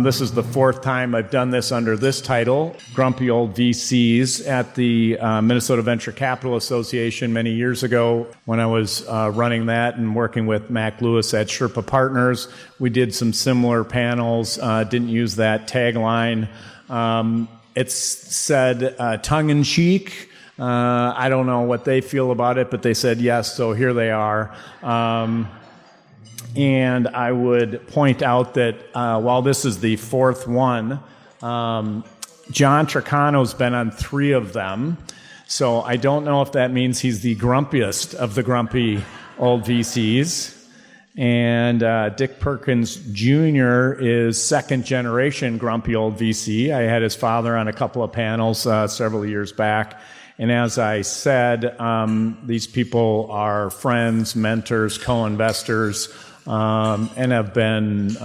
This is the fourth time I've done this under this title, Grumpy Old VCs, at the Minnesota Venture Capital Association many years ago when I was running that and working with Mac Lewis at Sherpa Partners. We did some similar panels, didn't use that tagline. It's said tongue-in-cheek. I don't know what they feel about it, but they said yes, so here they are. And I would point out that while this is the fourth one, John Tricano's been on 3 of them. So I don't know if that means he's the grumpiest of the grumpy old VCs. And Dick Perkins Jr. is second-generation grumpy old VC. I had his father on a couple of panels several years back. And as I said, these people are friends, mentors, co-investors, and have been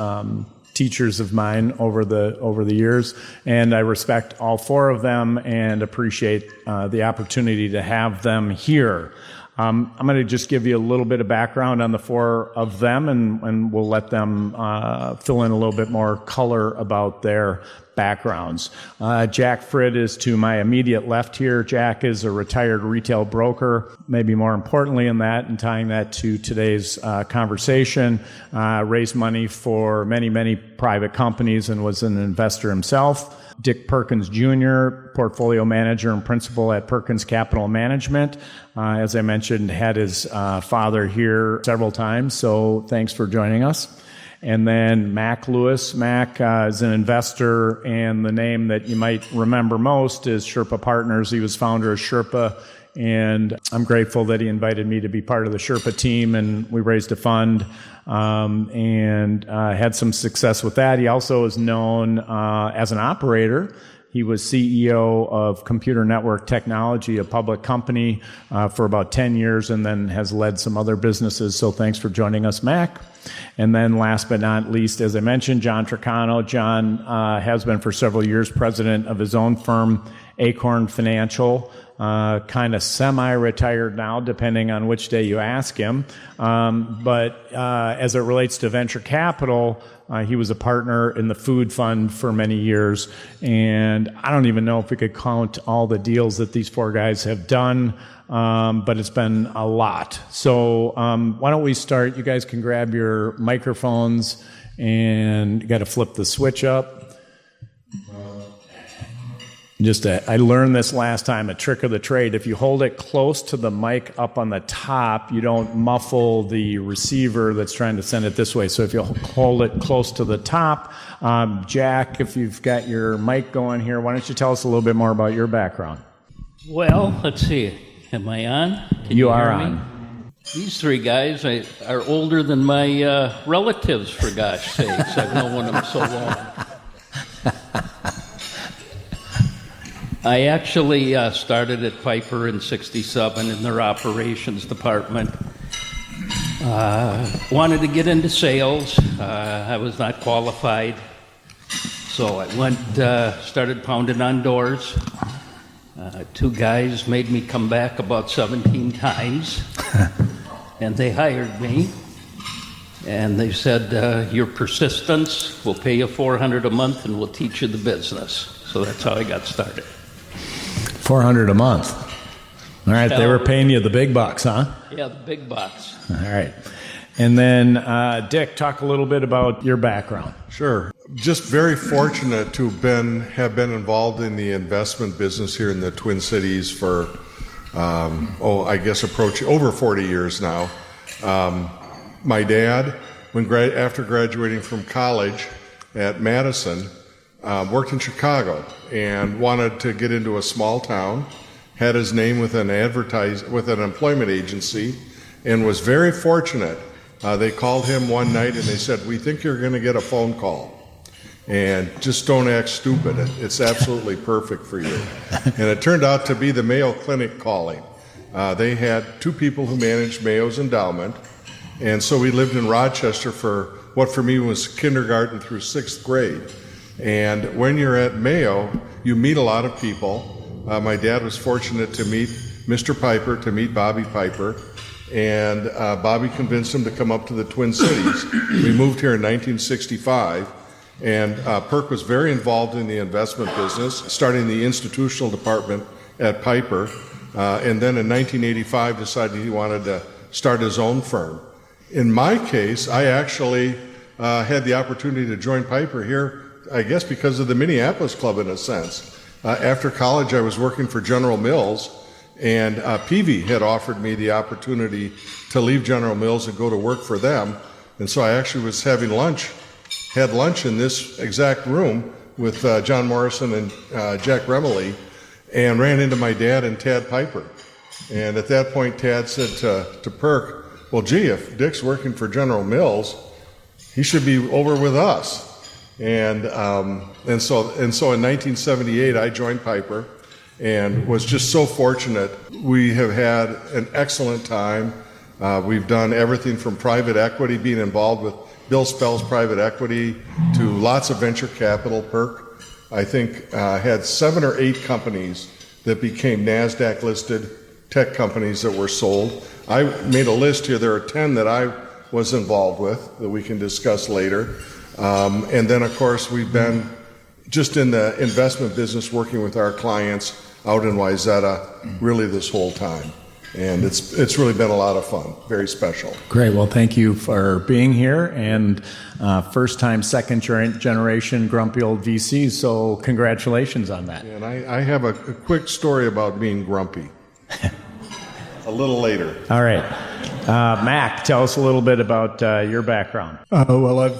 teachers of mine over the years. And I respect all 4 of them and appreciate the opportunity to have them here. I'm going to just give you a little bit of background on the 4 of them, and we'll let them fill in a little bit more color about their backgrounds. Jack Fridd is to my immediate left here. Jack is a retired retail broker. Maybe more importantly in that, and tying that to today's conversation, raised money for many, many private companies and was an investor himself. Dick Perkins Jr., portfolio manager and principal at Perkins Capital Management. As I mentioned, had his father here several times, so thanks for joining us. And then Mac Lewis. Mac is an investor, and the name that you might remember most is Sherpa Partners. He was founder of Sherpa, and I'm grateful that he invited me to be part of the Sherpa team, and we raised a fund and had some success with that. He also is known as an operator. He was CEO of Computer Network Technology, a public company, for about 10 years, and then has led some other businesses. So thanks for joining us, Mac. And then last but not least, as I mentioned, John Tricano. John has been for several years president of his own firm, Acorn Financial, kind of semi-retired now, depending on which day you ask him. But as it relates to venture capital, he was a partner in the food fund for many years, and I don't even know if we could count all the deals that these 4 guys have done, but it's been a lot. So why don't we start? You guys can grab your microphones, and you got to flip the switch up. I learned this last time, a trick of the trade. If you hold it close to the mic up on the top, you don't muffle the receiver that's trying to send it this way. So if you hold it close to the top, Jack, if you've got your mic going here, why don't you tell us a little bit more about your background? Well, let's see. Am I on? Can you are on. These 3 guys are older than my relatives, for gosh sakes. I've known them so long. I actually started at Piper in '67 in their operations department. Wanted to get into sales. I was not qualified. So I went, started pounding on doors. 2 guys made me come back about 17 times. And they hired me. And they said, your persistence, we'll pay you $400 a month and we'll teach you the business. So that's how I got started. $400 a month. All right, they were paying you the big bucks, huh? Yeah, the big bucks. All right. And then, Dick, talk a little bit about your background. Sure. Just very fortunate to have been involved in the investment business here in the Twin Cities for, I guess approaching over 40 years now. My dad, after graduating from college at Madison, worked in Chicago and wanted to get into a small town, had his name with an employment agency, and was very fortunate. They called him one night and they said, we think you're going to get a phone call. And just don't act stupid. It's absolutely perfect for you. And it turned out to be the Mayo Clinic calling. They had 2 people who managed Mayo's endowment. And so we lived in Rochester for what for me was kindergarten through 6th grade. And when you're at Mayo, you meet a lot of people. My dad was fortunate to meet Mr. Piper, to meet Bobby Piper. And Bobby convinced him to come up to the Twin Cities. We moved here in 1965. And Perk was very involved in the investment business, starting the institutional department at Piper. And then in 1985 decided he wanted to start his own firm. In my case, I actually had the opportunity to join Piper here, I guess because of the Minneapolis Club in a sense. After college, I was working for General Mills, and Peavey had offered me the opportunity to leave General Mills and go to work for them. And so I actually was had lunch in this exact room with John Morrison and Jack Remley, and ran into my dad and Tad Piper. And at that point, Tad said to Perk, well, gee, if Dick's working for General Mills, he should be over with us. And so in 1978, I joined Piper and was just so fortunate. We have had an excellent time. We've done everything from private equity, being involved with Bill Spell's private equity, to lots of venture capital. Perk, I think, had 7 or 8 companies that became NASDAQ listed tech companies that were sold. I made a list here. There are 10 that I was involved with that we can discuss later. And then, of course, we've been just in the investment business working with our clients out in Wayzata really this whole time. And it's really been a lot of fun, very special. Great. Well, thank you for being here, and first time, second generation grumpy old VC, so congratulations on that. And I have a quick story about being grumpy. A little later. All right. Mac, tell us a little bit about your background. Well, I've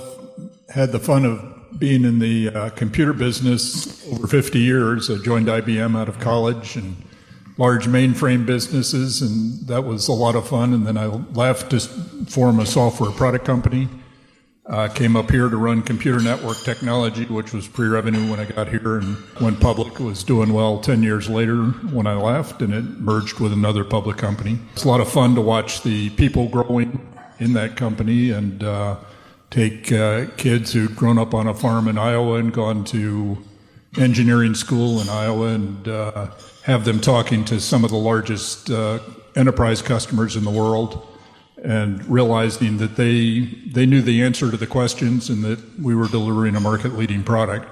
had the fun of being in the computer business over 50 years. I joined IBM out of college and large mainframe businesses, and that was a lot of fun. And then I left to form a software product company. Came up here to run computer network technology, which was pre-revenue when I got here, and went public. It was doing well 10 years later when I left, and it merged with another public company. It's a lot of fun to watch the people growing in that company, and take kids who'd grown up on a farm in Iowa and gone to engineering school in Iowa, and have them talking to some of the largest enterprise customers in the world, and realizing that they knew the answer to the questions and that we were delivering a market-leading product.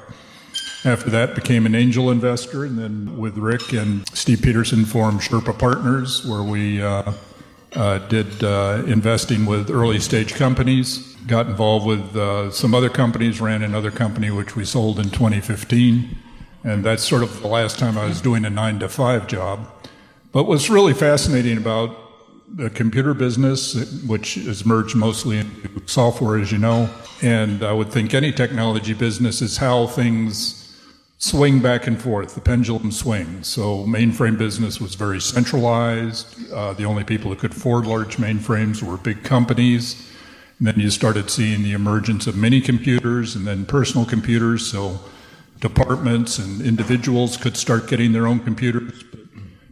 After that, became an angel investor, and then with Rick and Steve Peterson formed Sherpa Partners, where we did investing with early-stage companies. Got involved with some other companies, ran another company which we sold in 2015. And that's sort of the last time I was doing a 9-to-5 job. But what's really fascinating about the computer business, which is merged mostly into software, as you know, and I would think any technology business, is how things swing back and forth, the pendulum swings. So mainframe business was very centralized. The only people who could afford large mainframes were big companies. And then you started seeing the emergence of mini computers and then personal computers. So departments and individuals could start getting their own computers.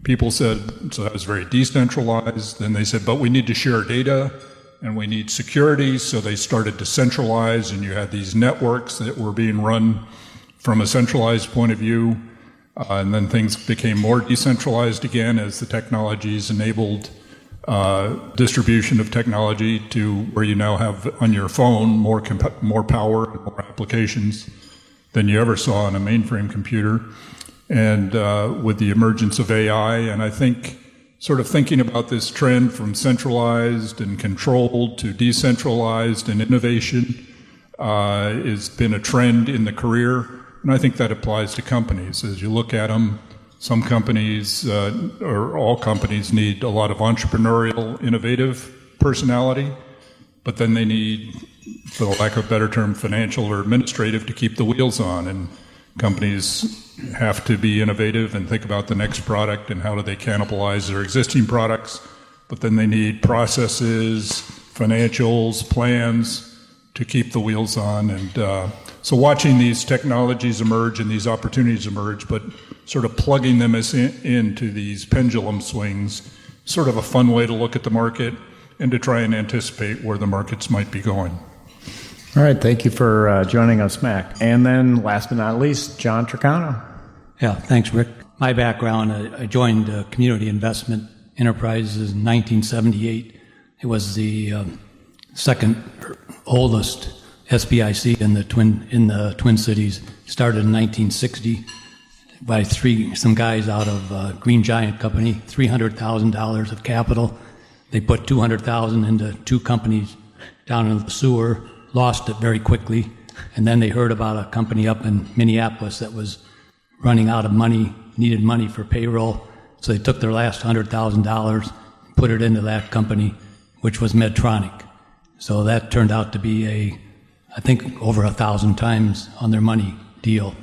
People said, so that was very decentralized. Then they said, but we need to share data and we need security. So they started to centralize, and you had these networks that were being run from a centralized point of view. And then things became more decentralized again as the technologies enabled distribution of technology to where you now have on your phone more power and more applications than you ever saw on a mainframe computer, and with the emergence of AI. And I think sort of thinking about this trend from centralized and controlled to decentralized and innovation has been a trend in the career. And I think that applies to companies. As you look at them, some companies, or all companies, need a lot of entrepreneurial, innovative personality, but then they need, for the lack of a better term, financial or administrative to keep the wheels on. And companies have to be innovative and think about the next product and how do they cannibalize their existing products. But then they need processes, financials, plans to keep the wheels on. And so watching these technologies emerge and these opportunities emerge, but sort of plugging them into these pendulum swings, sort of a fun way to look at the market and to try and anticipate where the markets might be going. All right, thank you for joining us, Mac. And then last but not least, John Tricano. Yeah, thanks, Rick. My background, I joined Community Investment Enterprises in 1978. It was the second oldest SBIC in the Twin Cities started in 1960 by some guys out of Green Giant Company, $300,000 of capital. They put $200,000 into two companies down in the sewer, lost it very quickly, and then they heard about a company up in Minneapolis that was running out of money, needed money for payroll, so they took their last $100,000, put it into that company, which was Medtronic. So that turned out to be I think over 1,000 times on their money deal.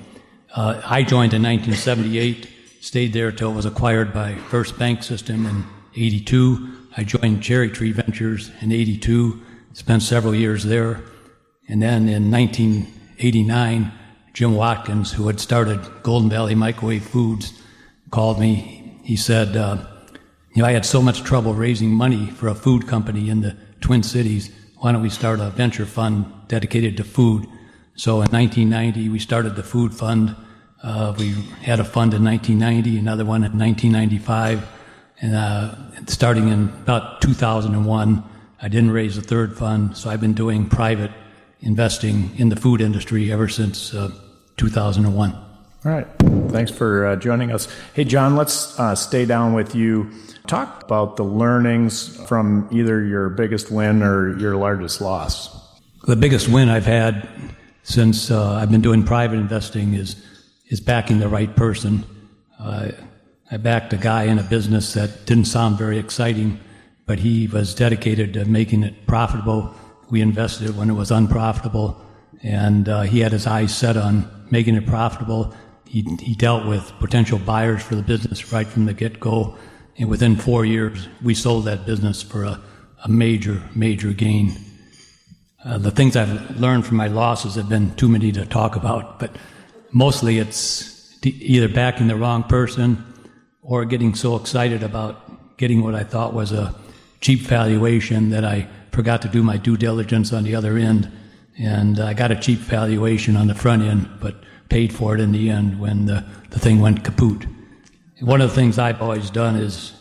I joined in 1978, stayed there till it was acquired by First Bank System in 82. I joined Cherry Tree Ventures in 82, spent several years there. And then in 1989, Jim Watkins, who had started Golden Valley Microwave Foods, called me. He said, I had so much trouble raising money for a food company in the Twin Cities. Why don't we start a venture fund dedicated to food? So in 1990, we started the food fund. We had a fund in 1990, another one in 1995. And starting in about 2001, I didn't raise a third fund, so I've been doing private investing in the food industry ever since 2001. All right. Thanks for joining us. Hey, John, let's stay down with you. Talk about the learnings from either your biggest win or your largest loss. The biggest win I've had since I've been doing private investing is backing the right person. I backed a guy in a business that didn't sound very exciting, but he was dedicated to making it profitable. We invested when it was unprofitable, and he had his eyes set on making it profitable. He dealt with potential buyers for the business right from the get-go, and within 4 years, we sold that business for a major, major gain. The things I've learned from my losses have been too many to talk about, but mostly it's either backing the wrong person or getting so excited about getting what I thought was a cheap valuation that I forgot to do my due diligence on the other end. And I got a cheap valuation on the front end, but paid for it in the end when the thing went kaput. One of the things I've always done is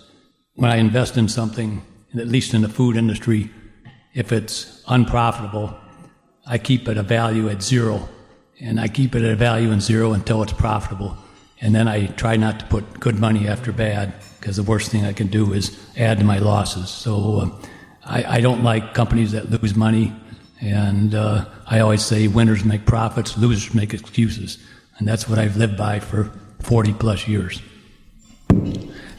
when I invest in something, at least in the food industry, if it's unprofitable, I keep it a value at zero. And I keep it at a value in zero until it's profitable. And then I try not to put good money after bad, because the worst thing I can do is add to my losses. So I don't like companies that lose money. And I always say winners make profits, losers make excuses. And that's what I've lived by for 40 plus years.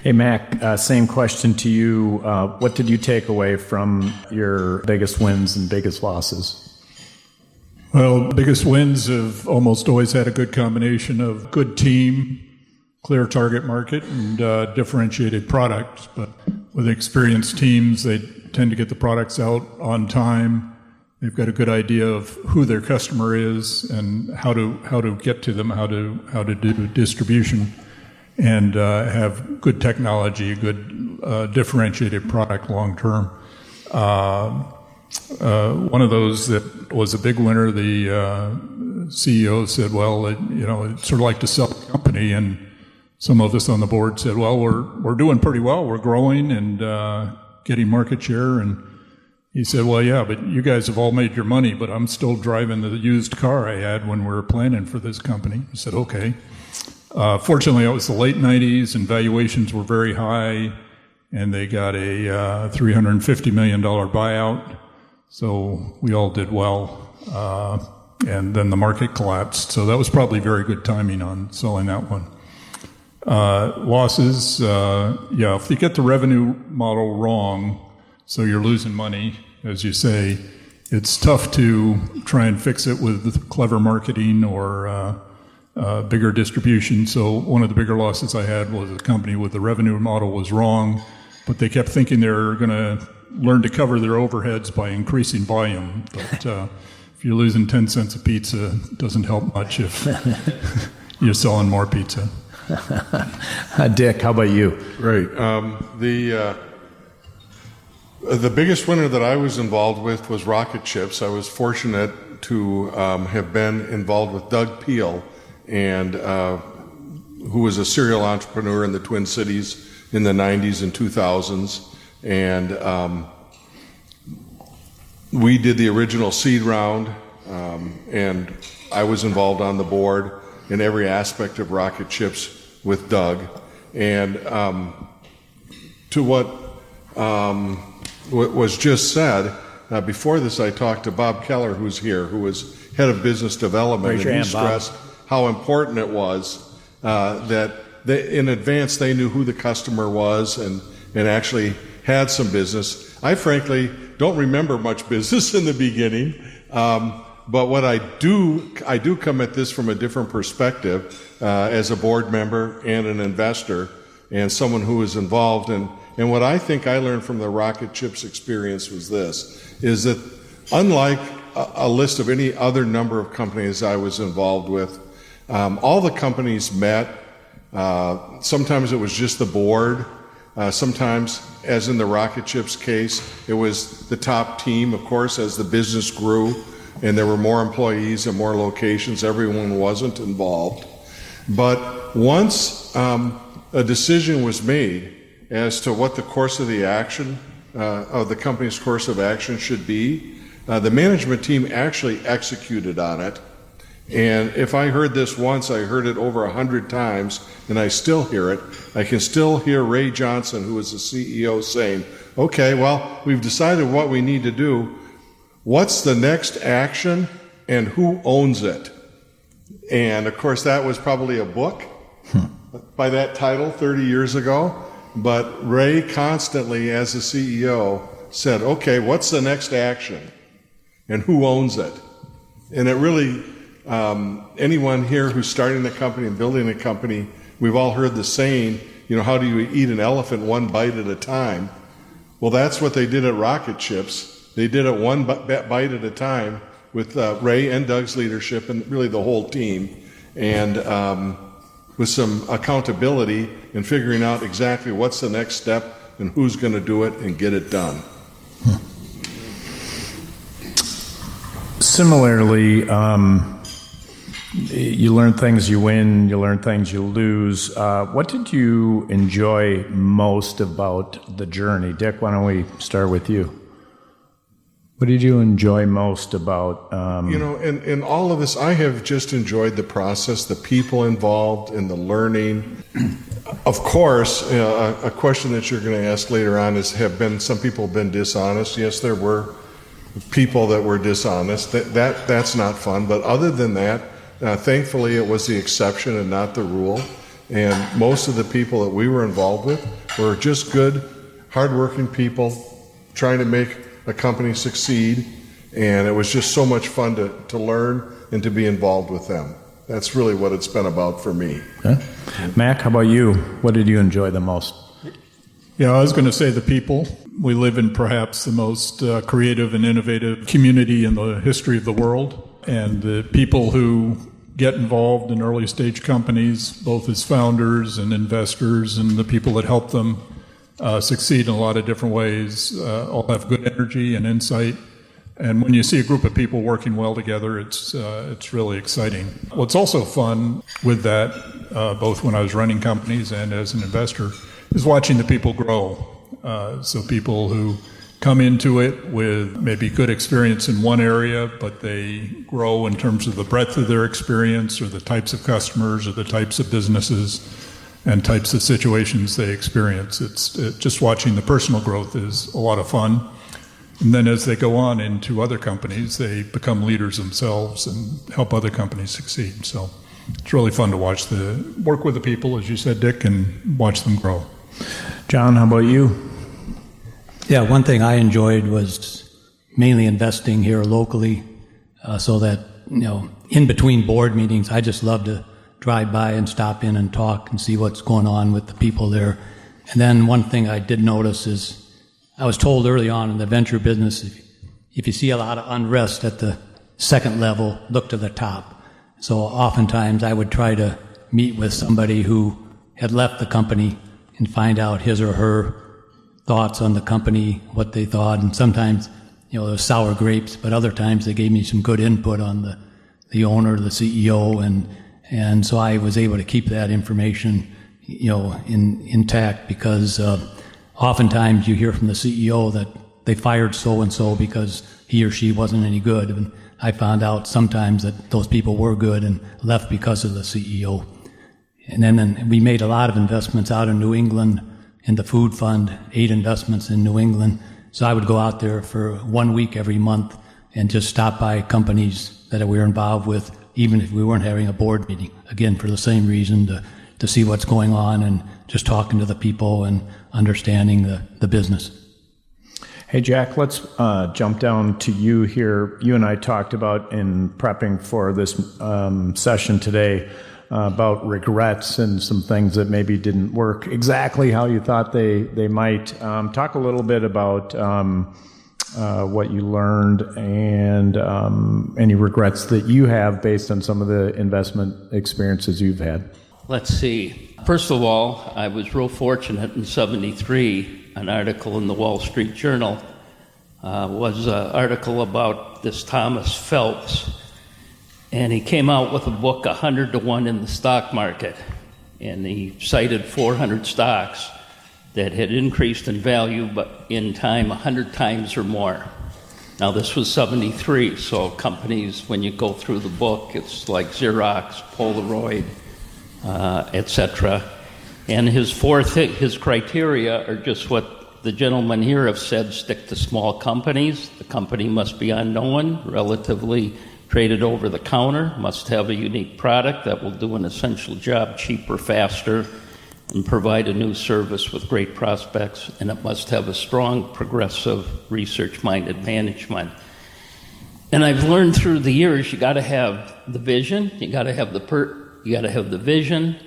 Hey, Mac, same question to you. What did you take away from your biggest wins and biggest losses? Well, biggest wins have almost always had a good combination of good team, clear target market, and differentiated products. But with experienced teams, they tend to get the products out on time. They've got a good idea of who their customer is and how to get to them, how to do distribution, and have good technology, a good differentiated product long term. One of those that was a big winner, the CEO said, well, it's sort of like to sell a company, and some of us on the board said, well, we're doing pretty well, we're growing and getting market share, and he said, well, yeah, but you guys have all made your money, but I'm still driving the used car I had when we were planning for this company. I said, okay. Fortunately, it was the late 90s, and valuations were very high, and they got a $350 million buyout. So we all did well, and then the market collapsed. So that was probably very good timing on selling that one. Losses, if you get the revenue model wrong, so you're losing money, as you say, it's tough to try and fix it with clever marketing or bigger distribution. So one of the bigger losses I had was a company with the revenue model was wrong, but they kept thinking they were going to learn to cover their overheads by increasing volume. But if you're losing 10 cents a pizza, it doesn't help much if you're selling more pizza. Dick, how about you? Right. The biggest winner that I was involved with was rocket ships. I was fortunate to have been involved with Doug Peel, and who was a serial entrepreneur in the Twin Cities in the 90s and 2000s. And we did the original seed round, And I was involved on the board in every aspect of Rocket Chips with Doug. And to what was just said, before this I talked to Bob Keller, who's here, who was head of business development, Raise your and he hand, Bob. stressed how important it was that in advance they knew who the customer was and actually had some business. I frankly don't remember much business in the beginning, but what I do come at this from a different perspective as a board member and an investor and someone who is involved. And what I think I learned from the Rocket Chips experience was this, is that unlike a list of any other number of companies I was involved with, all the companies met. Sometimes it was just the board. Sometimes, as in the Rocket Chips case, it was the top team. Of course, as the business grew and there were more employees and more locations, everyone wasn't involved. But once a decision was made as to what the course of the action, of the company's course of action should be, the management team actually executed on it. And if I heard this once, I heard it over 100 times, and I still hear it. I can still hear Ray Johnson, who was the CEO, saying, okay, well, we've decided what we need to do. What's the next action, and who owns it? And, of course, that was probably a book by that title 30 years ago. But Ray constantly, as the CEO, said, okay, what's the next action, and who owns it? And it really... anyone here who's starting a company and building a company, we've all heard the saying, how do you eat an elephant one bite at a time? Well, that's what they did at Rocket Chips. They did it one bite at a time with Ray and Doug's leadership and really the whole team, and with some accountability and figuring out exactly what's the next step and who's going to do it and get it done. Similarly, you learn things you win, you learn things you lose. What did you enjoy most about the journey? Dick, why don't we start with you? What did you enjoy most about... in all of this, I have just enjoyed the process, the people involved, and the learning. Of course, a question that you're going to ask later on is, have some people been dishonest? Yes, there were people that were dishonest. That's not fun. But other than that, thankfully, it was the exception and not the rule. And most of the people that we were involved with were just good, hardworking people trying to make a company succeed. And it was just so much fun to learn and to be involved with them. That's really what it's been about for me. Okay. Mac, how about you? What did you enjoy the most? Yeah, I was going to say the people. We live in perhaps the most creative and innovative community in the history of the world. And the people who get involved in early stage companies, both as founders and investors, and the people that help them succeed in a lot of different ways, all have good energy and insight. And when you see a group of people working well together, it's really exciting. What's also fun with that, both when I was running companies and as an investor, is watching the people grow. So people who come into it with maybe good experience in one area, but they grow in terms of the breadth of their experience or the types of customers or the types of businesses and types of situations they experience. It's just watching the personal growth is a lot of fun. And then as they go on into other companies, they become leaders themselves and help other companies succeed. So it's really fun to work with the people, as you said, Dick, and watch them grow. John, how about you? Yeah, one thing I enjoyed was mainly investing here locally, so that, in between board meetings, I just love to drive by and stop in and talk and see what's going on with the people there. And then one thing I did notice is, I was told early on in the venture business, if you see a lot of unrest at the second level, look to the top. So oftentimes I would try to meet with somebody who had left the company and find out his or her thoughts on the company, what they thought. And sometimes, there was sour grapes, but other times they gave me some good input on the owner, the CEO. And so I was able to keep that information, intact, because oftentimes you hear from the CEO that they fired so-and-so because he or she wasn't any good. And I found out sometimes that those people were good and left because of the CEO. And then we made a lot of investments out in New England in the food fund, 8 investments in New England. So I would go out there for 1 week every month and just stop by companies that we were involved with, even if we weren't having a board meeting. Again, for the same reason, to see what's going on and just talking to the people and understanding the business. Hey, Jack, let's jump down to you here. You and I talked about in prepping for this session today about regrets and some things that maybe didn't work exactly how you thought they might. Talk a little bit about what you learned and any regrets that you have based on some of the investment experiences you've had. Let's see. First of all, I was real fortunate in '73. An article in the Wall Street Journal was an article about this Thomas Phelps, and he came out with a book, 100 to 1 in the stock market, and he cited 400 stocks that had increased in value, but in time 100 times or more. Now this was '73, so companies, when you go through the book, it's like Xerox, Polaroid, etc. And his criteria are just what the gentlemen here have said: stick to small companies. The company must be unknown, relatively traded over the counter, must have a unique product that will do an essential job cheaper, faster, and provide a new service with great prospects, and it must have a strong, progressive, research-minded management. And I've learned through the years, you got to have the vision, you got to have the vision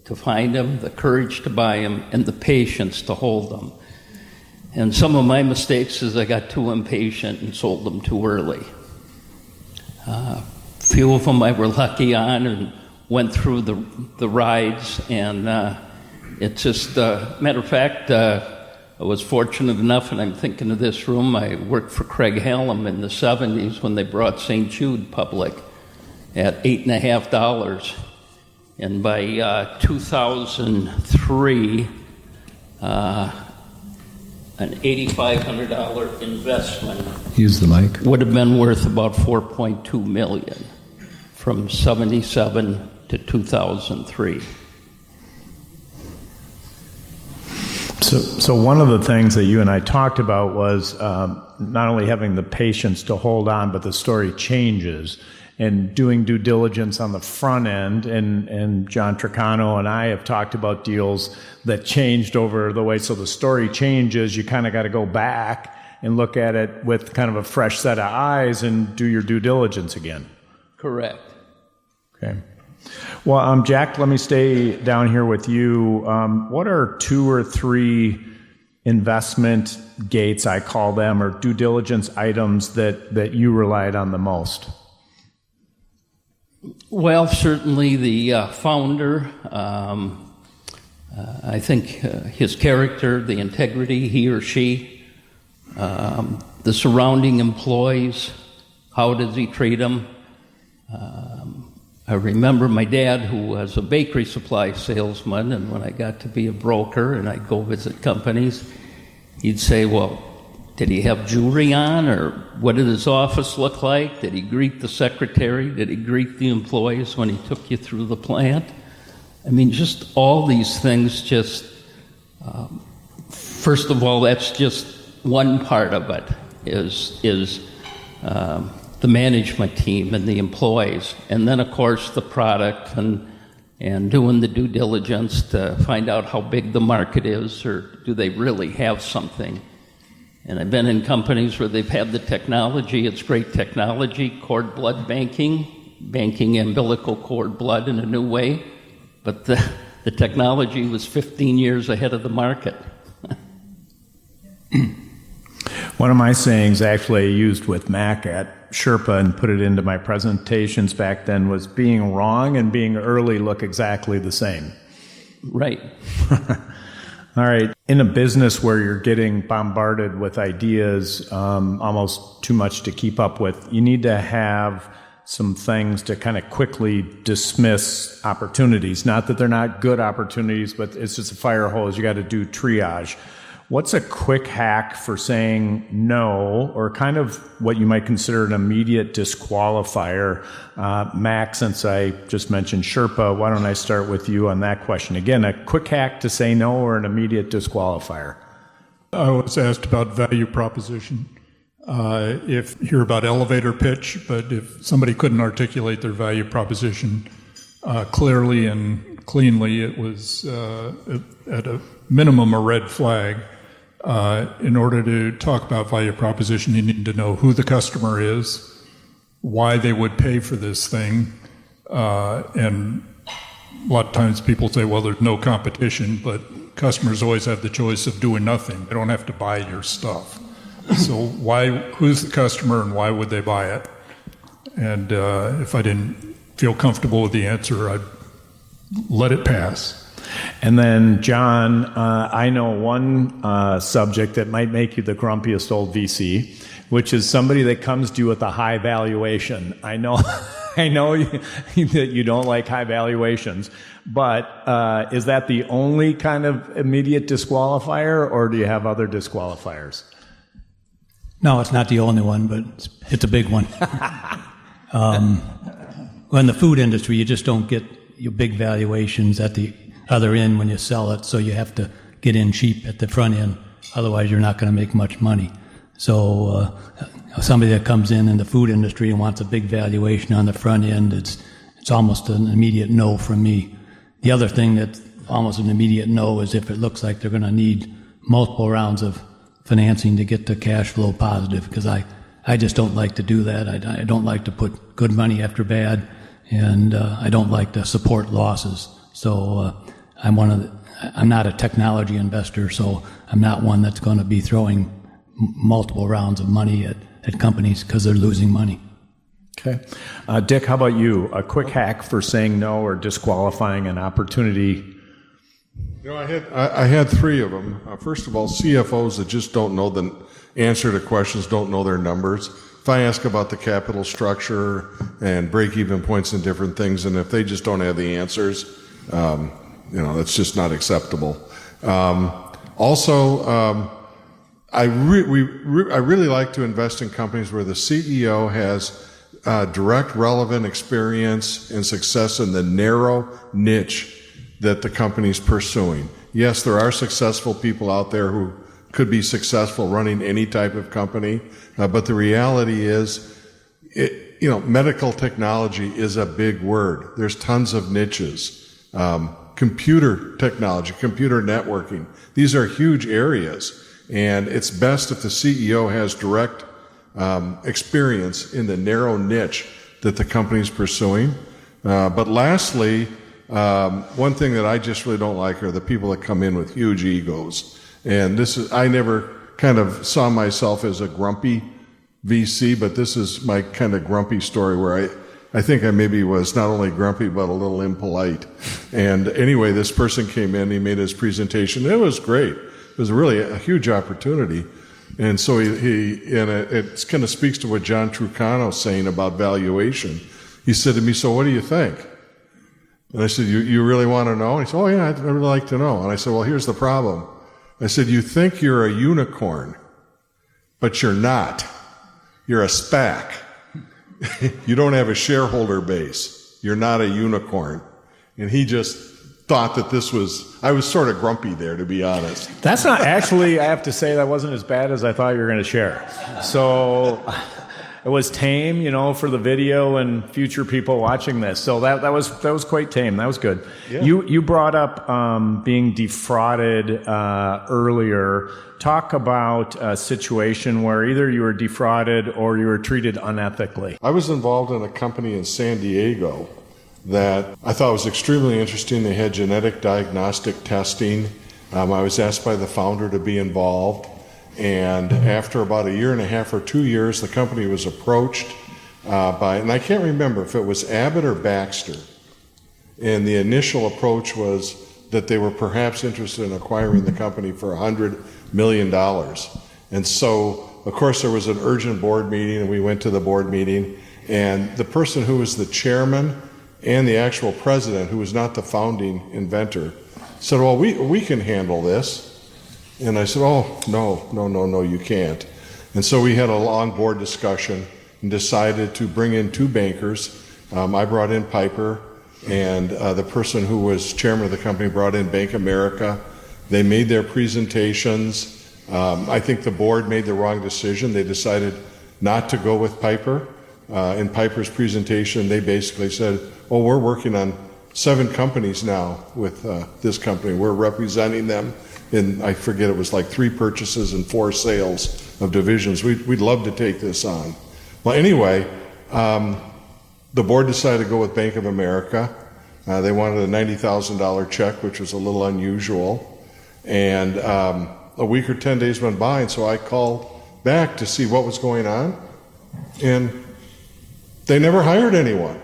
to find them, the courage to buy them, and the patience to hold them. And some of my mistakes is I got too impatient and sold them too early. Few of them I were lucky on and went through the rides, and it's just, matter of fact, I was fortunate enough, and I'm thinking of this room, I worked for Craig Hallam in the 70s when they brought St. Jude public at $8.50, and by 2003, an $8,500 investment Use the mic. would have been worth about $4.2 million from '77 to 2003. So one of the things that you and I talked about was not only having the patience to hold on, but the story changes, and doing due diligence on the front end. And John Tricano and I have talked about deals that changed over the way. So the story changes. You kind of got to go back and look at it with kind of a fresh set of eyes and do your due diligence again. Correct. Okay. Well, Jack, let me stay down here with you. What are 2 or 3 investment gates, I call them, or due diligence items that you relied on the most? Well, certainly the founder, I think his character, the integrity, he or she, the surrounding employees, how does he treat them? I remember my dad, who was a bakery supply salesman, and when I got to be a broker and I'd go visit companies, he'd say, well, did he have jewelry on, or what did his office look like? Did he greet the secretary? Did he greet the employees when he took you through the plant? I mean, just all these things just, first of all, that's just one part of it, is the management team and the employees. And then, of course, the product and doing the due diligence to find out how big the market is, or do they really have something. And I've been in companies where they've had the technology. It's great technology, cord blood banking umbilical cord blood in a new way. But the technology was 15 years ahead of the market. One of my sayings, actually, I used with Mac at Sherpa and put it into my presentations back then, was being wrong and being early look exactly the same. Right. All right. In a business where you're getting bombarded with ideas, almost too much to keep up with, you need to have some things to kind of quickly dismiss opportunities. Not that they're not good opportunities, but it's just a fire hose. You got to do triage. What's a quick hack for saying no, or kind of what you might consider an immediate disqualifier? Mac, since I just mentioned Sherpa, why don't I start with you on that question? Again, a quick hack to say no or an immediate disqualifier? I was asked about value proposition. If you hear about elevator pitch, but if somebody couldn't articulate their value proposition clearly and cleanly, it was at a minimum a red flag. In order to talk about value proposition, you need to know who the customer is, why they would pay for this thing, and a lot of times people say, well, there's no competition, but customers always have the choice of doing nothing. They don't have to buy your stuff. So who's the customer and why would they buy it? And if I didn't feel comfortable with the answer, I'd let it pass. And then, John, I know one subject that might make you the grumpiest old VC, which is somebody that comes to you with a high valuation. I know that you don't like high valuations, but is that the only kind of immediate disqualifier, or do you have other disqualifiers? No, it's not the only one, but it's a big one. Well, in the food industry, you just don't get your big valuations at the other end when you sell it, so you have to get in cheap at the front end. Otherwise, you're not going to make much money. So somebody that comes in the food industry and wants a big valuation on the front end, it's almost an immediate no from me. The other thing that's almost an immediate no is if it looks like they're going to need multiple rounds of financing to get to cash flow positive, because I just don't like to do that. I don't like to put good money after bad, and I don't like to support losses. So I'm not a technology investor, so I'm not one that's going to be throwing multiple rounds of money at companies because they're losing money. Okay. Dick, how about you? A quick hack for saying no or disqualifying an opportunity? You know, I had three of them. First of all, CFOs that just don't know the answer to questions, don't know their numbers. If I ask about the capital structure and break-even points and different things, and if they just don't have the answers, that's just not acceptable. I really like to invest in companies where the CEO has direct, relevant experience and success in the narrow niche that the company's pursuing. Yes, there are successful people out there who could be successful running any type of company, but the reality is, medical technology is a big word. There's tons of niches. Computer technology, computer networking, these are huge areas. And it's best if the CEO has direct experience in the narrow niche that the company's pursuing. But lastly, one thing that I just really don't like are the people that come in with huge egos. And I never kind of saw myself as a grumpy VC, but this is my kind of grumpy story where I think I maybe was not only grumpy, but a little impolite. And anyway, this person came in, he made his presentation. It was great. It was really a huge opportunity. And so it kind of speaks to what John Trucano's saying about valuation. He said to me, so what do you think? And I said, you really want to know? And he said, oh yeah, I'd really like to know. And I said, well, here's the problem. I said, you think you're a unicorn, but you're not. You're a SPAC. You don't have a shareholder base. You're not a unicorn. And he just thought that I was sort of grumpy there, to be honest. That's not, actually, I have to say that wasn't as bad as I thought you were going to share. So it was tame, for the video and future people watching this. So that was quite tame. That was good. Yeah. You brought up being defrauded earlier. Talk about a situation where either you were defrauded or you were treated unethically. I was involved in a company in San Diego that I thought was extremely interesting. They had genetic diagnostic testing. I was asked by the founder to be involved. And after about 1.5 or 2 years, the company was approached and I can't remember if it was Abbott or Baxter. And the initial approach was that they were perhaps interested in acquiring the company for $100 million. And so, of course, there was an urgent board meeting, and we went to the board meeting. And the person who was the chairman and the actual president, who was not the founding inventor, said, well, we can handle this. And I said, oh, no, you can't. And so we had a long board discussion and decided to bring in two bankers. I brought in Piper, and the person who was chairman of the company brought in Bank of America. They made their presentations. I think the board made the wrong decision. They decided not to go with Piper. In Piper's presentation, they basically said, oh, we're working on 7 companies now with this company. We're representing them in, I forget, it was like 3 purchases and 4 sales of divisions. We'd love to take this on. Well, anyway, the board decided to go with Bank of America. They wanted a $90,000 check, which was a little unusual. And a week or 10 days went by, and so I called back to see what was going on. And they never hired anyone.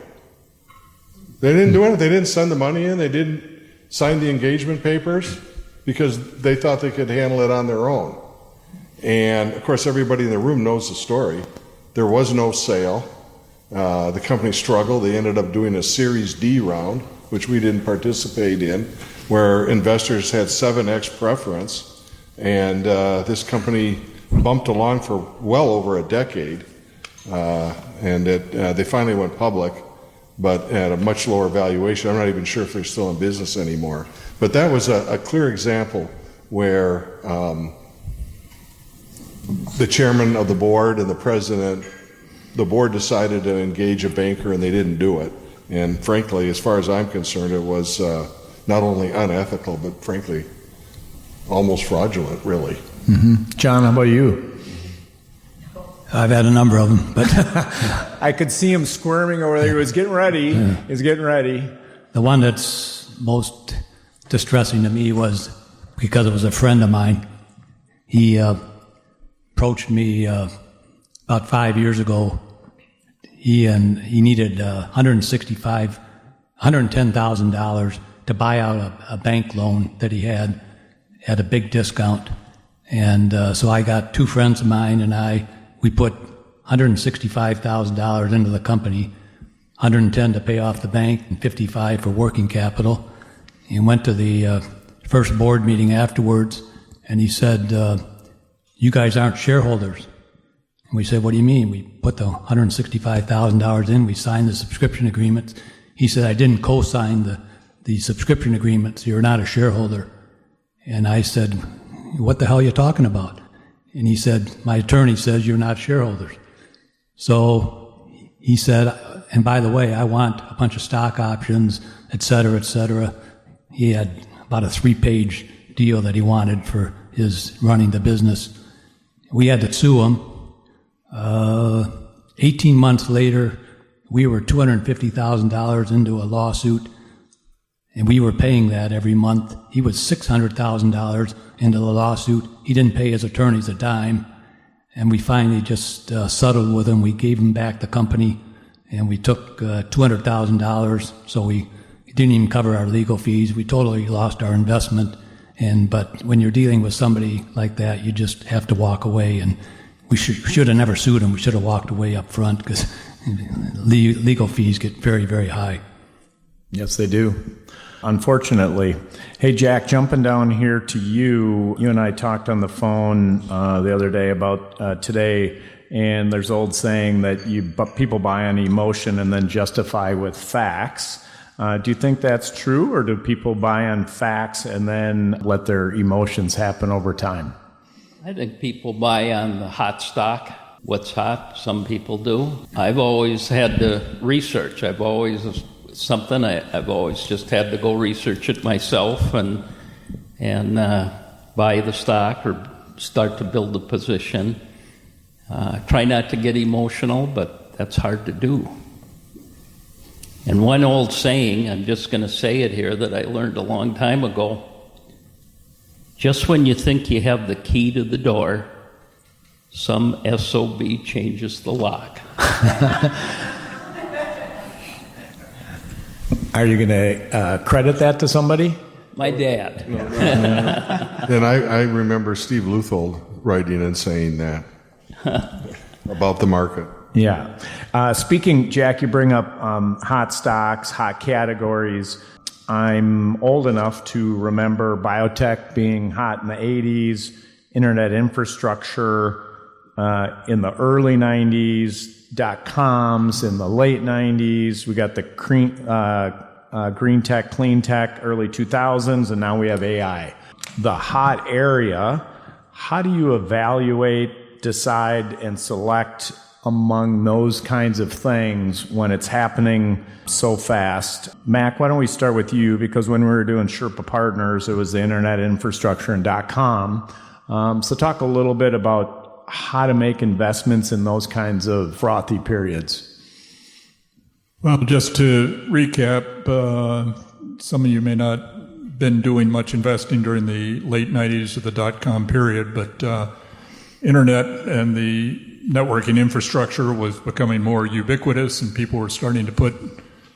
They didn't do anything. They didn't send the money in. They didn't sign the engagement papers because they thought they could handle it on their own. And, of course, everybody in the room knows the story. There was no sale. The company struggled. They ended up doing a Series D round, which we didn't participate in, where investors had 7x preference. And this company bumped along for well over a decade. And they finally went public, but at a much lower valuation. I'm not even sure if they're still in business anymore. But that was a clear example where the chairman of the board and the president, the board decided to engage a banker and they didn't do it. And frankly, as far as I'm concerned, it was not only unethical, but frankly, almost fraudulent, really. Mm-hmm. John, how about you? I've had a number of them, but I could see him squirming over there. He was getting ready. Yeah. He was getting ready. The one that's most distressing to me was because it was a friend of mine. He approached me about 5 years ago. He needed $110,000 to buy out a bank loan that he had at a big discount. And so I got 2 friends of mine and we put $165,000 into the company, $110 to pay off the bank and $55 for working capital. He went to the first board meeting afterwards, and he said, "You guys aren't shareholders." And we said, "What do you mean?" We put the $165,000 in. We signed the subscription agreements. He said, "I didn't co-sign the subscription agreements. You're not a shareholder." And I said, "What the hell are you talking about?" And he said, "My attorney says you're not shareholders." So he said, "And by the way, I want a bunch of stock options, et cetera, et cetera." He had about a 3-page deal that he wanted for his running the business. We had to sue him. 18 months later, we were $250,000 into a lawsuit, and we were paying that every month. He was $600,000 into the lawsuit. He didn't pay his attorneys a dime, and we finally just settled with him. We gave him back the company, and we took $200,000, so we didn't even cover our legal fees. We totally lost our investment, but when you're dealing with somebody like that, you just have to walk away, and we should have never sued him. We should have walked away up front because legal fees get very, very high. Yes, they do. Unfortunately. Hey, Jack, jumping down here to you. You and I talked on the phone the other day about today, and there's old saying that people buy on emotion and then justify with facts. Do you think that's true, or do people buy on facts and then let their emotions happen over time? I think people buy on the hot stock, what's hot. Some people do. I've always had to research. I've always just had to go research it myself and buy the stock or start to build the position. Try not to get emotional, but that's hard to do. And one old saying, I'm just going to say it here, that I learned a long time ago: just when you think you have the key to the door, some SOB changes the lock. Are you going to credit that to somebody? My dad. And I remember Steve Luthold writing and saying that about the market. Yeah. Speaking, Jack, you bring up hot stocks, hot categories. I'm old enough to remember biotech being hot in the 80s, internet infrastructure in the early 90s, dot-coms in the late 90s. We got the green tech, clean tech, early 2000s, and now we have AI. The hot area, how do you evaluate, decide, and select among those kinds of things when it's happening so fast? Mac, why don't we start with you, because when we were doing Sherpa Partners, it was the internet infrastructure and .com. So talk a little bit about how to make investments in those kinds of frothy periods. Well, just to recap, some of you may not have been doing much investing during the late 90s or the dot-com period, but internet and the networking infrastructure was becoming more ubiquitous, and people were starting to put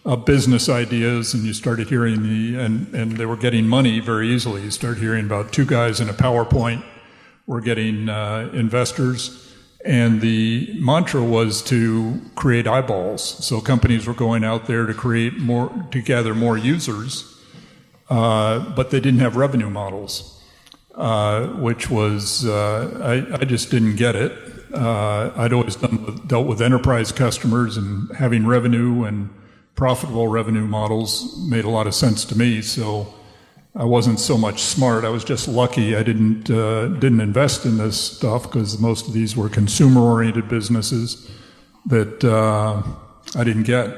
up business ideas, and you started hearing and they were getting money very easily. You started hearing about two guys in a PowerPoint were getting investors, and the mantra was to create eyeballs. So companies were going out there to gather more users, but they didn't have revenue models, which was I just didn't get it. I'd always dealt with enterprise customers, and having revenue and profitable revenue models made a lot of sense to me. So I wasn't so much smart. I was just lucky I didn't invest in this stuff, because most of these were consumer-oriented businesses that I didn't get.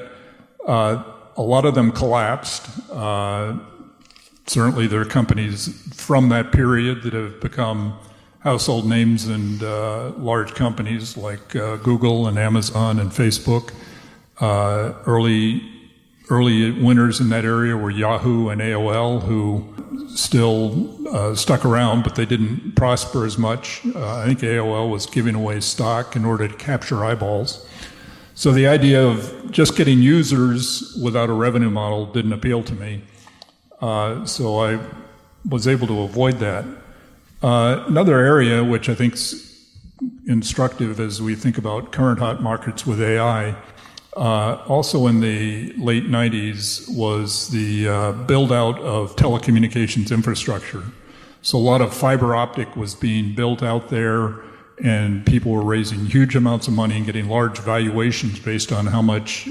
A lot of them collapsed. Certainly there are companies from that period that have become household names and large companies like Google and Amazon and Facebook. Early winners in that area were Yahoo and AOL, who still stuck around, but they didn't prosper as much. I think AOL was giving away stock in order to capture eyeballs. So the idea of just getting users without a revenue model didn't appeal to me. So I was able to avoid that. Another area which I think is instructive as we think about current hot markets with AI, also in the late 90s, was the build-out of telecommunications infrastructure. So a lot of fiber optic was being built out there, and people were raising huge amounts of money and getting large valuations based on how much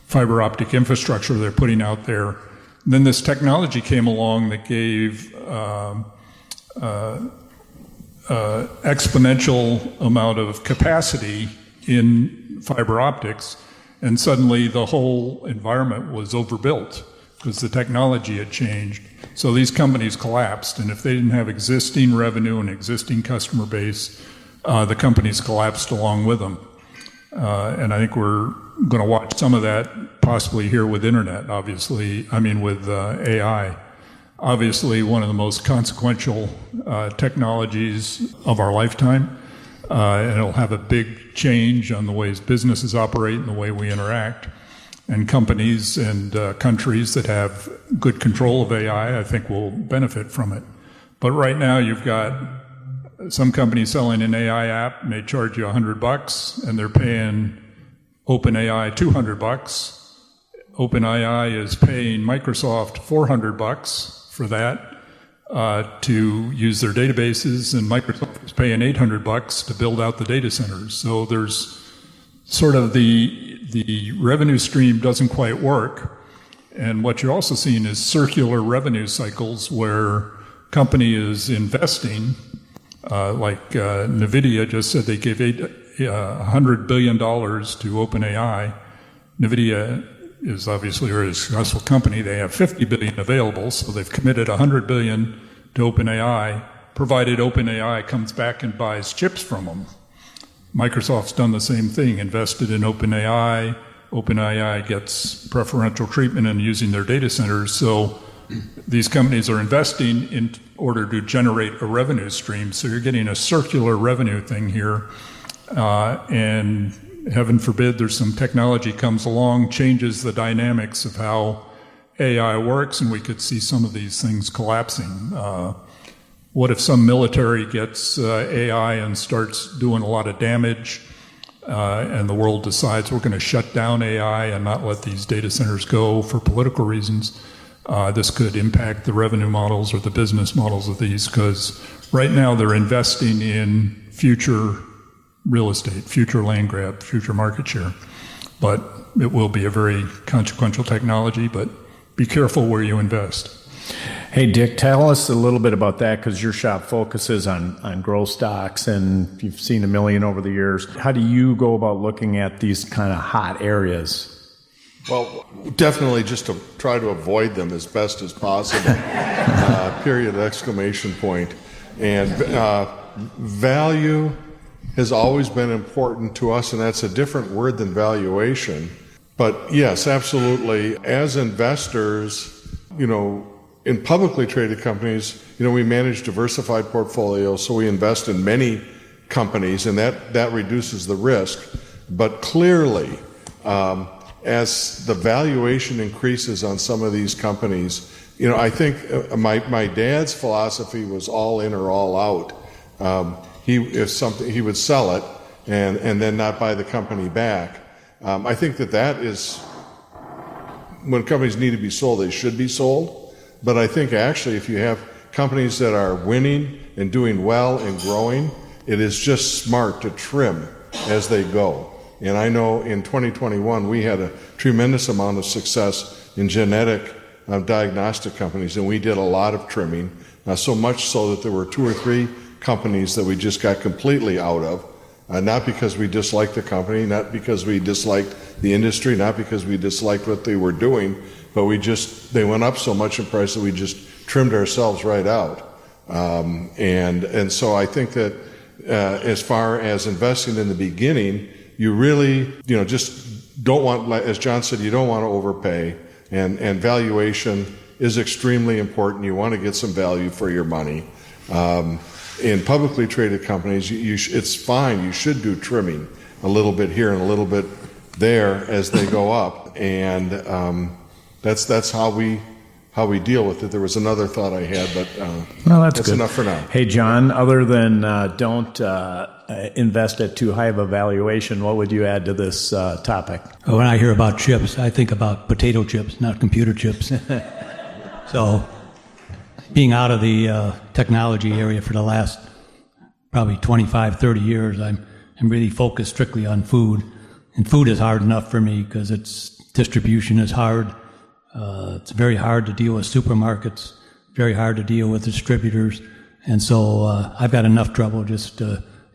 fiber optic infrastructure they're putting out there. And then this technology came along that gave exponential amount of capacity in fiber optics, and suddenly the whole environment was overbuilt because the technology had changed. So these companies collapsed, and if they didn't have existing revenue and existing customer base, the companies collapsed along with them. And I think we're going to watch some of that possibly here with internet, with AI. Obviously, one of the most consequential technologies of our lifetime. And it'll have a big change on the ways businesses operate and the way we interact. And companies and countries that have good control of AI, I think, will benefit from it. But right now, you've got some companies selling an AI app, may charge you $100, and they're paying OpenAI $200. OpenAI is paying Microsoft $400 for that. To use their databases, and Microsoft is paying $800 to build out the data centers. So there's sort of the revenue stream doesn't quite work. And what you're also seeing is circular revenue cycles where company is investing, like NVIDIA just said they gave $100 billion to OpenAI. NVIDIA is obviously a very successful company. They have $50 billion available, so they've committed $100 billion to OpenAI, provided OpenAI comes back and buys chips from them. Microsoft's done the same thing, invested in OpenAI. OpenAI gets preferential treatment in using their data centers. So these companies are investing in order to generate a revenue stream. So you're getting a circular revenue thing here. And heaven forbid there's some technology comes along, changes the dynamics of how AI works, and we could see some of these things collapsing. What if some military gets AI and starts doing a lot of damage, and the world decides we're going to shut down AI and not let these data centers go for political reasons? this could impact the revenue models or the business models of these, because right now they're investing in future real estate, future land grab, future market share. But it will be a very consequential technology, but be careful where you invest. Hey, Dick, tell us a little bit about that, because your shop focuses on growth stocks, and you've seen a million over the years. How do you go about looking at these kind of hot areas? Well, definitely just to try to avoid them as best as possible. Period, exclamation point. And value has always been important to us, and that's a different word than valuation. But yes, absolutely. As investors, in publicly traded companies, we manage diversified portfolios, so we invest in many companies, and that reduces the risk. But clearly, as the valuation increases on some of these companies, I think my dad's philosophy was all in or all out. He would sell it and then not buy the company back. I think that is, when companies need to be sold, they should be sold. But I think actually if you have companies that are winning and doing well and growing, it is just smart to trim as they go. And I know in 2021 we had a tremendous amount of success in genetic diagnostic companies, and we did a lot of trimming, so much so that there were 2 or 3 companies that we just got completely out of, not because we disliked the company, not because we disliked the industry, not because we disliked what they were doing, but they went up so much in price that we just trimmed ourselves right out. And so I think that as far as investing in the beginning, you really, just don't want, as John said, you don't want to overpay, and valuation is extremely important. You want to get some value for your money. In publicly traded companies, it's fine. You should do trimming a little bit here and a little bit there as they go up, and that's how we deal with it. There was another thought I had, but that's good. Enough for now. Hey, John, other than don't invest at too high of a valuation, what would you add to this topic? When I hear about chips, I think about potato chips, not computer chips. So, being out of the technology area for the last probably 25, 30 years, I'm really focused strictly on food. And food is hard enough for me because its distribution is hard. It's very hard to deal with supermarkets, very hard to deal with distributors. And so I've got enough trouble just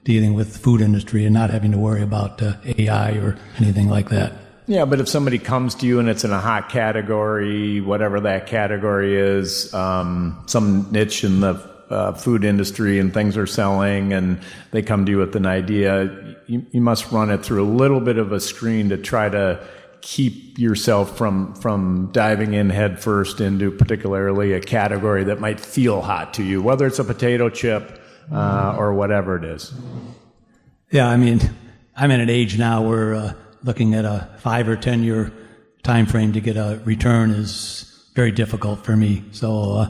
dealing with the food industry and not having to worry about AI or anything like that. Yeah, but if somebody comes to you and it's in a hot category, whatever that category is, some niche in the food industry and things are selling, and they come to you with an idea, you must run it through a little bit of a screen to try to keep yourself from diving in head first into particularly a category that might feel hot to you, whether it's a potato chip or whatever it is. Yeah, I mean, I'm at an age now where looking at a 5 or 10 year time frame to get a return is very difficult for me. So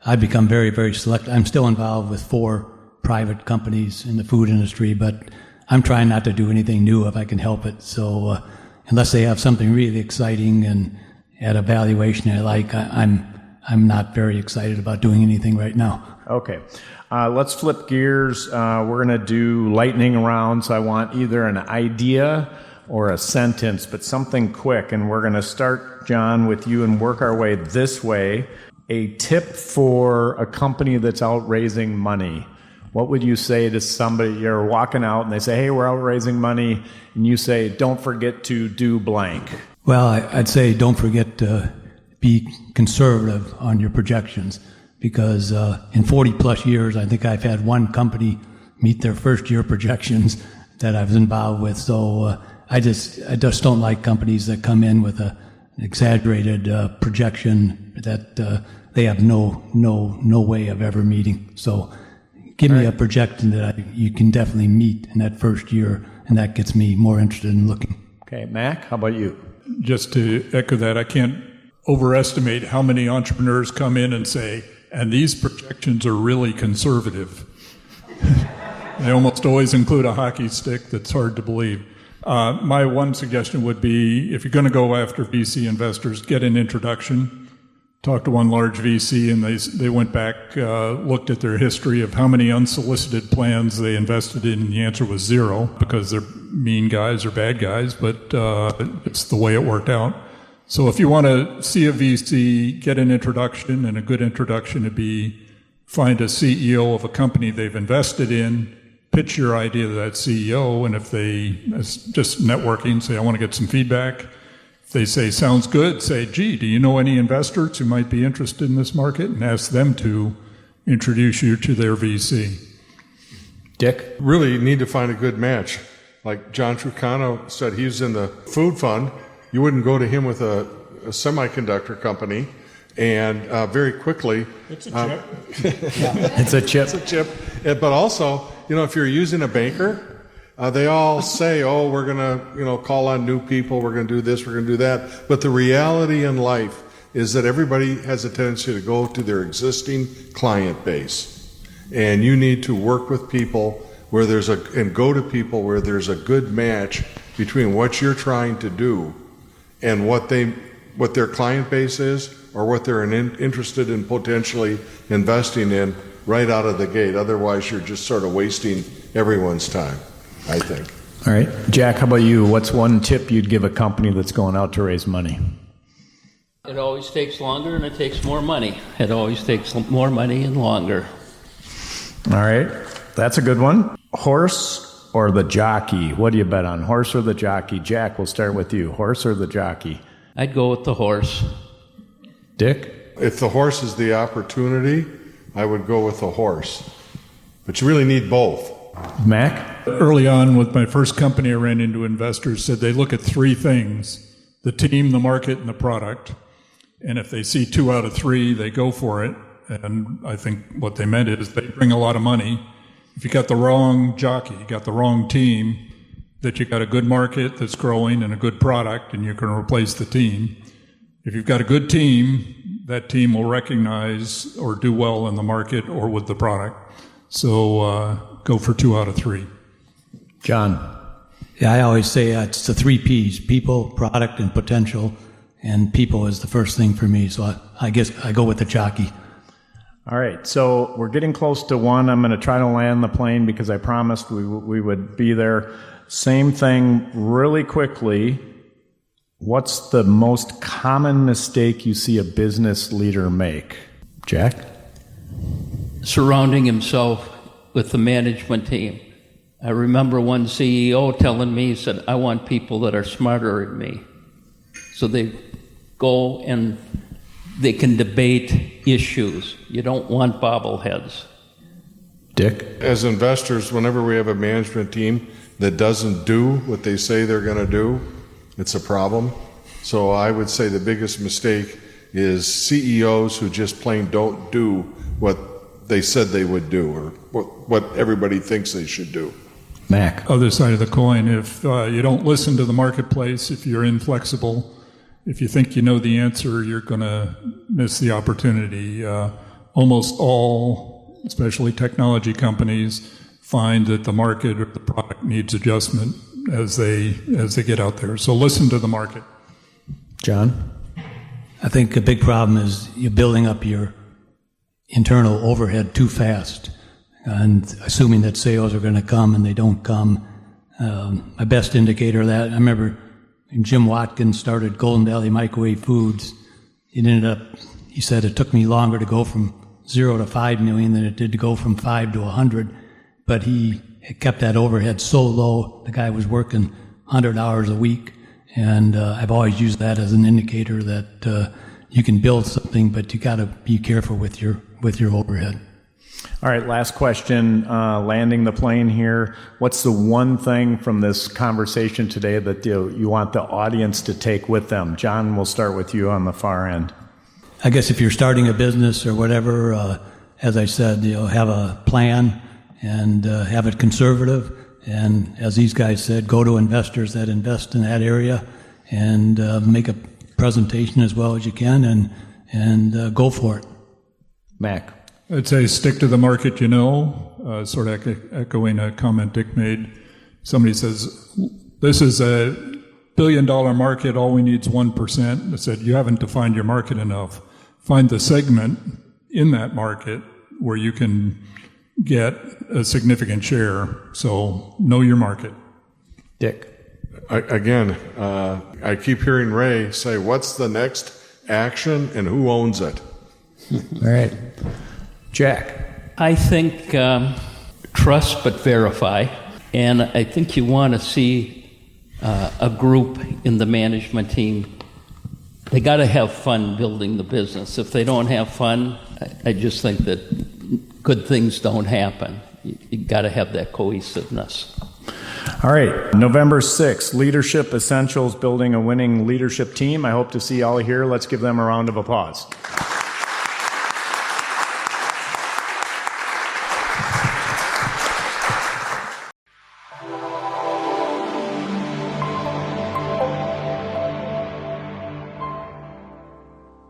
I've become very, very selective. I'm still involved with 4 private companies in the food industry, but I'm trying not to do anything new if I can help it. So unless they have something really exciting and at a valuation I like, I'm not very excited about doing anything right now. Okay. Let's flip gears. We're going to do lightning round. So I want either an idea or a sentence, but something quick. And we're going to start, John, with you and work our way this way. A tip for a company that's out raising money. What would you say to somebody? You're walking out and they say, hey, we're out raising money. And you say, don't forget to do blank. Well, I'd say don't forget to be conservative on your projections, because in 40 plus years, I think I've had one company meet their first year projections that I was involved with. So I just don't like companies that come in with an exaggerated projection that they have no way of ever meeting. So give me a projection that you can definitely meet in that first year, and that gets me more interested in looking. Okay, Mac, how about you? Just to echo that, I can't overestimate how many entrepreneurs come in and say, and these projections are really conservative. They almost always include a hockey stick that's hard to believe. My one suggestion would be, if you're going to go after VC investors, get an introduction. talked to one large VC, and they went back, looked at their history of how many unsolicited plans they invested in, and the answer was 0, because they're mean guys or bad guys, but it's the way it worked out. So if you want to see a VC, get an introduction, and a good introduction would be find a CEO of a company they've invested in, pitch your idea to that CEO, and if they, it's just networking, say, I want to get some feedback. If they say, sounds good, say, gee, do you know any investors who might be interested in this market? And ask them to introduce you to their VC. Dick? Really need to find a good match. Like John Trucano said, he's in the food fund. You wouldn't go to him with a semiconductor company, and very quickly... It's a chip. It's a chip. It's a chip. But also, if you're using a banker... they all say, oh, we're going to, call on new people, we're going to do this, we're going to do that. But the reality in life is that everybody has a tendency to go to their existing client base. And you need to work with people where and go to people where there's a good match between what you're trying to do and what their client base is, or what they're interested in potentially investing in right out of the gate. Otherwise, you're just sort of wasting everyone's time, I think. All right. Jack, how about you? What's one tip you'd give a company that's going out to raise money? It always takes longer and it takes more money. It always takes more money and longer. All right. That's a good one. Horse or the jockey? What do you bet on, horse or the jockey? Jack, we'll start with you. Horse or the jockey? I'd go with the horse. Dick? If the horse is the opportunity, I would go with the horse. But you really need both. Mac? Early on with my first company, I ran into investors, said they look at 3 things: the team, the market, and the product. And if they see 2 out of 3, they go for it. And I think what they meant is they bring a lot of money. If you got the wrong jockey, you got the wrong team, that you got a good market that's growing and a good product, and you can replace the team. If you've got a good team, that team will recognize or do well in the market or with the product. So go for 2 out of 3. John? Yeah, I always say it's the 3 Ps: people, product, and potential. And people is the first thing for me. So I guess I go with the jockey. All right, so we're getting close to 1. I'm going to try to land the plane because I promised we would be there. Same thing, really quickly. What's the most common mistake you see a business leader make? Jack? Surrounding himself with the management team. I remember one CEO telling me, he said, I want people that are smarter than me. So they go and they can debate issues. You don't want bobbleheads. Dick? As investors, whenever we have a management team that doesn't do what they say they're going to do, it's a problem. So I would say the biggest mistake is CEOs who just plain don't do what they said they would do, or what everybody thinks they should do. Mac? Other side of the coin, if you don't listen to the marketplace, if you're inflexible, if you think you know the answer, you're going to miss the opportunity. Almost all, especially technology companies, find that the market or the product needs adjustment as they get out there. So listen to the market. John? I think a big problem is you're building up your internal overhead too fast and assuming that sales are going to come and they don't come. My best indicator of that, I remember when Jim Watkins started Golden Valley Microwave Foods, he said it took me longer to go from 0 to 5 million than it did to go from 5 to 100, but he kept that overhead so low, the guy was working 100 hours a week, and I've always used that as an indicator that you can build something, but you got to be careful with your overhead. All right, last question, landing the plane here. What's the one thing from this conversation today that you want the audience to take with them? John, we'll start with you on the far end. I guess if you're starting a business or whatever, as I said, have a plan and have it conservative. And as these guys said, go to investors that invest in that area and make a presentation as well as you can and go for it. Mac? I'd say stick to the market, sort of echoing a comment Dick made. Somebody says, this is a $1 billion market, all we need is 1%. I said, you haven't defined your market enough. find the segment in that market where you can get a significant share. So know your market. Dick. I keep hearing Ray say, what's the next action and who owns it? All right. Jack. I think trust but verify, and I think you want to see a group in the management team. They got to have fun building the business. If they don't have fun, I just think that good things don't happen. You got to have that cohesiveness. All right, November 6th, Leadership Essentials, Building a Winning Leadership Team. I hope to see y'all here. Let's give them a round of applause.